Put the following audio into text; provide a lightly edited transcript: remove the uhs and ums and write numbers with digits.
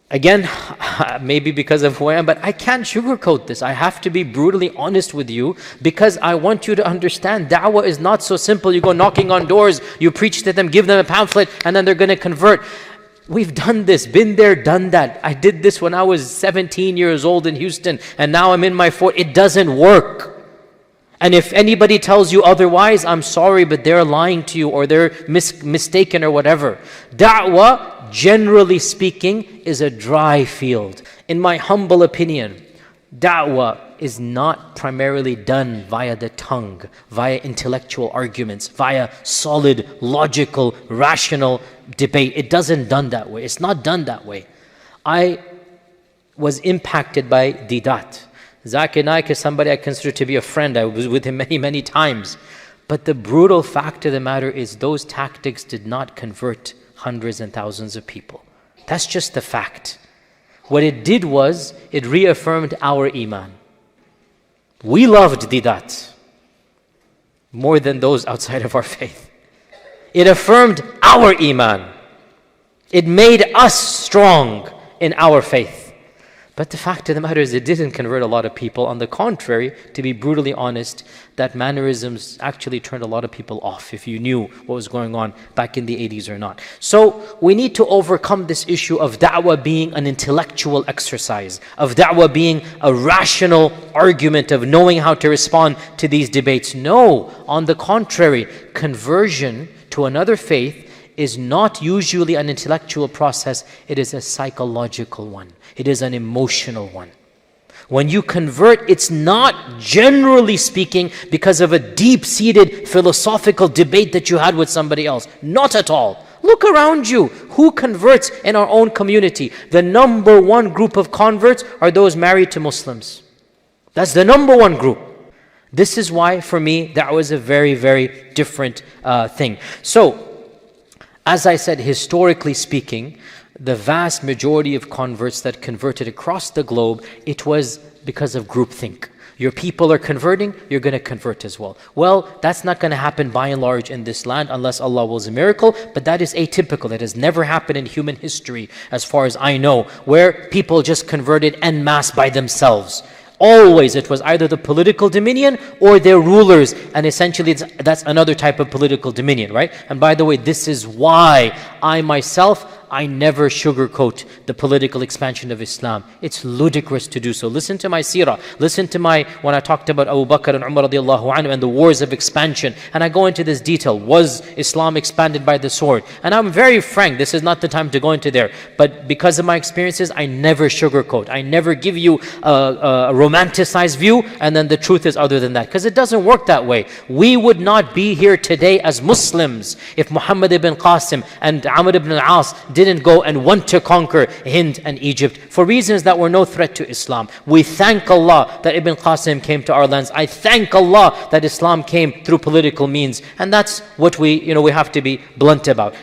Again, maybe because of who I am, but I can't sugarcoat this. I have to be brutally honest with you because I want you to understand da'wah is not so simple. You go knocking on doors, you preach to them, give them a pamphlet, and then they're going to convert. We've done this, been there, done that. I did this when I was 17 years old in Houston, and now I'm in my 40s. It doesn't work. And if anybody tells you otherwise, I'm sorry, but they're lying to you or they're mistaken or whatever. Da'wah, generally speaking, is a dry field. In my humble opinion, da'wah is not primarily done via the tongue, via intellectual arguments, via solid, logical, rational debate. It doesn't done that way. It's not done that way. I was impacted by Didat. Zakir Naik is somebody I consider to be a friend. I was with him many, many times. But the brutal fact of the matter is those tactics did not convert hundreds and thousands of people. That's just the fact. What it did was, it reaffirmed our iman. We loved Didat more than those outside of our faith. It affirmed our iman. It made us strong in our faith. But the fact of the matter is it didn't convert a lot of people. On the contrary, to be brutally honest, that mannerisms actually turned a lot of people off if you knew what was going on back in the 80s or not. So we need to overcome this issue of da'wah being an intellectual exercise, of da'wah being a rational argument of knowing how to respond to these debates. No, on the contrary, conversion to another faith is not usually an intellectual process, it is a psychological one. It is an emotional one. When you convert, it's not, generally speaking, because of a deep-seated philosophical debate that you had with somebody else. Not at all. Look around you. Who converts in our own community? The number one group of converts are those married to Muslims. That's the number one group. This is why, for me, that was a very, very different thing. So, as I said, historically speaking, the vast majority of converts that converted across the globe, it was because of groupthink. Your people are converting, you're going to convert as well. Well, that's not going to happen by and large in this land unless Allah wills a miracle, but that is atypical. It has never happened in human history, as far as I know, where people just converted en masse by themselves. Always it was either the political dominion or their rulers, and essentially that's another type of political dominion, right? And by the way, this is why I never sugarcoat the political expansion of Islam. It's ludicrous to do so. Listen to my seerah. Listen to when I talked about Abu Bakr and Umar radiallahu anhu and the wars of expansion. And I go into this detail. Was Islam expanded by the sword? And I'm very frank. This is not the time to go into there. But because of my experiences, I never sugarcoat. I never give you a romanticized view and then the truth is other than that. Because it doesn't work that way. We would not be here today as Muslims if Muhammad ibn Qasim and Amr ibn al-As didn't go and want to conquer Hind and Egypt for reasons that were no threat to Islam. We thank Allah that Ibn Qasim came to our lands. I thank Allah that Islam came through political means. And that's what we have to be blunt about.